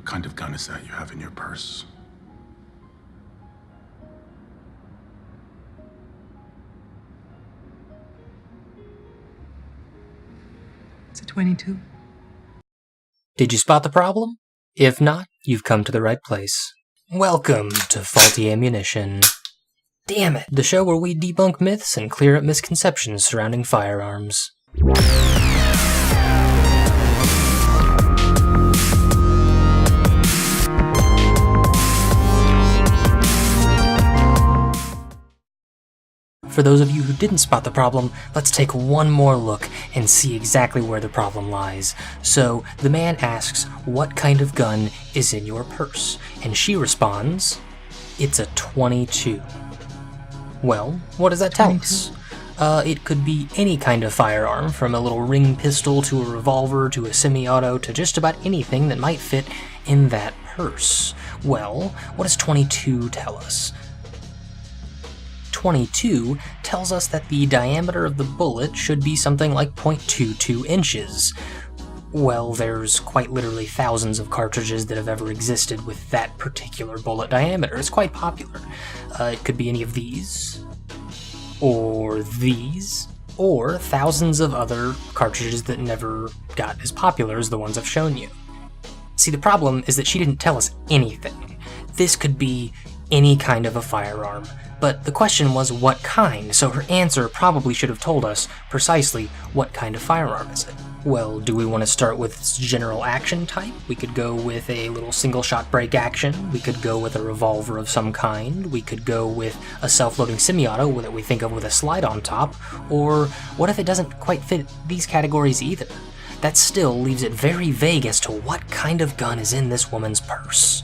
kind of gun is that you have in your purse? It's a 22. Did you spot the problem? If not, you've come to the right place. Welcome to Faulty Ammunition. Damn it! The show where we debunk myths and clear up misconceptions surrounding firearms. For those of you who didn't spot the problem, let's take one more look and see exactly where the problem lies. So, the man asks, what kind of gun is in your purse? And she responds, it's a 22. Well, what does that tell us? It could be any kind of firearm, from a little ring pistol to a revolver to a semi-auto to just about anything that might fit in that purse. Well, what does 22 tell us? 22 tells us that the diameter of the bullet should be something like 0.22 inches. Well, there's quite literally thousands of cartridges that have ever existed with that particular bullet diameter. It's quite popular. It could be any of these, or these, or thousands of other cartridges that never got as popular as the ones I've shown you. See, the problem is that she didn't tell us anything. This could be any kind of a firearm, but the question was what kind, so her answer probably should have told us precisely what kind of firearm is it. Well, do we want to start with its general action type? We could go with a little single-shot break action. We could go with a revolver of some kind. We could go with a self-loading semi-auto that we think of with a slide on top. Or what if it doesn't quite fit these categories either? That still leaves it very vague as to what kind of gun is in this woman's purse.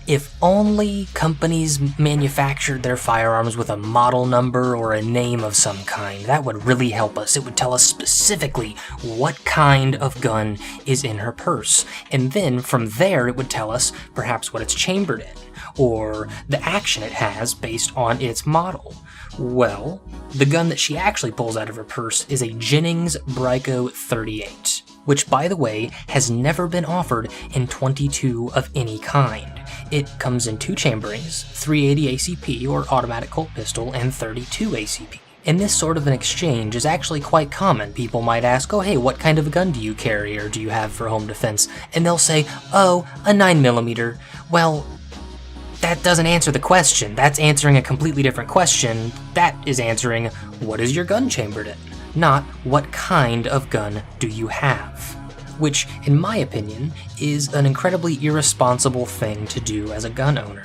If only companies manufactured their firearms with a model number or a name of some kind, that would really help us. It would tell us specifically what kind of gun is in her purse. And then from there it would tell us perhaps what it's chambered in, or the action it has based on its model. Well, the gun that she actually pulls out of her purse is a Jennings Brico 38, which, by the way, has never been offered in 22 of any kind. It comes in two chamberings, 380 ACP or automatic Colt pistol, and 32 ACP. And this sort of an exchange is actually quite common. People might ask, oh hey, what kind of a gun do you carry or do you have for home defense? And they'll say, oh, a 9mm. Well, that doesn't answer the question. That's answering a completely different question. That is answering, what is your gun chambered in? Not, what kind of gun do you have? Which, in my opinion, is an incredibly irresponsible thing to do as a gun owner.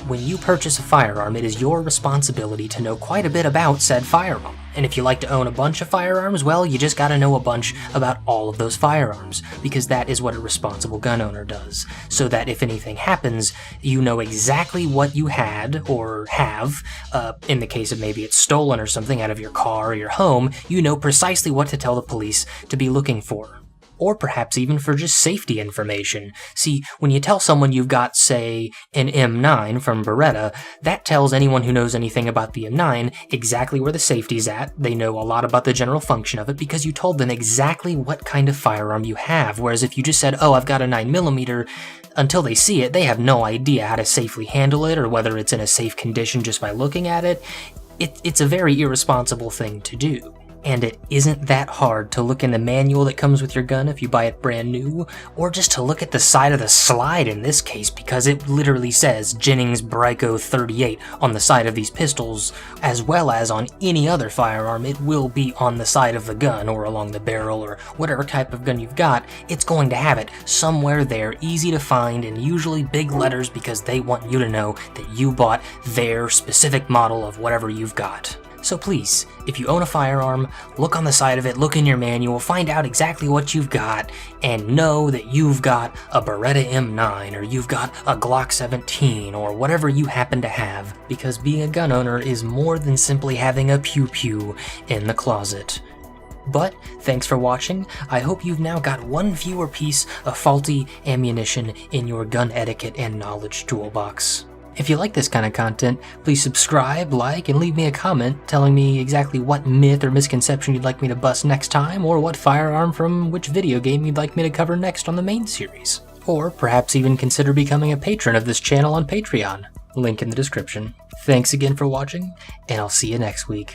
When you purchase a firearm, it is your responsibility to know quite a bit about said firearm. And if you like to own a bunch of firearms, well, you just gotta know a bunch about all of those firearms, because that is what a responsible gun owner does. So that if anything happens, you know exactly what you had, or have. In the case of maybe it's stolen or something out of your car or your home, you know precisely what to tell the police to be looking for. Or perhaps even for just safety information. See, when you tell someone you've got, say, an M9 from Beretta, that tells anyone who knows anything about the M9 exactly where the safety's at. They know a lot about the general function of it because you told them exactly what kind of firearm you have. Whereas if you just said, oh, I've got a 9mm, until they see it, they have no idea how to safely handle it or whether it's in a safe condition just by looking at it. It's a very irresponsible thing to do. And it isn't that hard to look in the manual that comes with your gun if you buy it brand new, or just to look at the side of the slide in this case, because it literally says Jennings Brico 38 on the side of these pistols, as well as on any other firearm. It will be on the side of the gun, or along the barrel, or whatever type of gun you've got. It's going to have it somewhere there, easy to find, and usually big letters because they want you to know that you bought their specific model of whatever you've got. So please, if you own a firearm, look on the side of it, look in your manual, find out exactly what you've got, and know that you've got a Beretta M9, or you've got a Glock 17, or whatever you happen to have, because being a gun owner is more than simply having a pew-pew in the closet. But, thanks for watching. I hope you've now got one fewer piece of faulty ammunition in your gun etiquette and knowledge toolbox. If you like this kind of content, please subscribe, like, and leave me a comment telling me exactly what myth or misconception you'd like me to bust next time, or what firearm from which video game you'd like me to cover next on the main series. Or perhaps even consider becoming a patron of this channel on Patreon. Link in the description. Thanks again for watching, and I'll see you next week.